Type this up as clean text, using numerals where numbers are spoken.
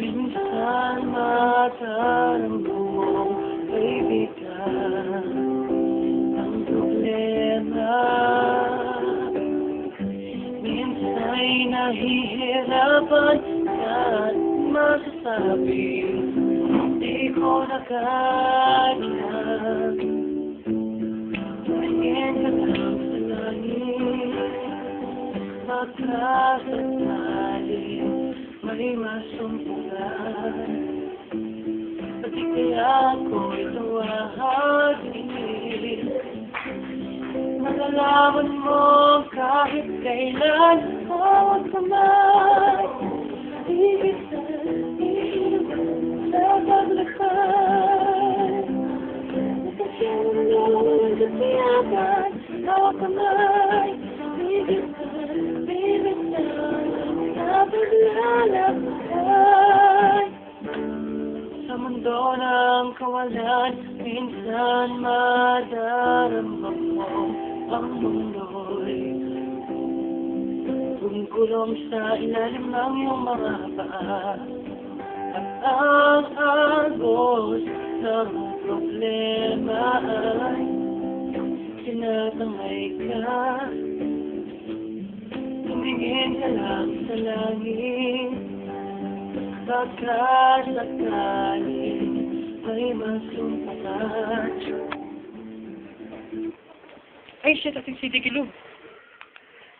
Minsan mataramdam mong may bigat ang problema. Minsa'y nahihirapan at masasabi di ko na kaya. Tingin ka lang sa langit, baka sakali may masumpulan. Pati kaya ako'y tawagin, malalaman mo kahit kailan. Huwag ka man iisan sa paglakad. Nakasyanan naman sa tiyakan. Huwag ka man iisan sa paglalakad. Sa mundo ng kawalan, minsan madarama mo ang mundo'y gumgulong sa ilalim ng iyong mga paa. At ang agos ng problema ay tinatangay ka. Tumingin ka lang sa langit, baka sakali may masumpulan. Ay, shit, ating CD Gilog.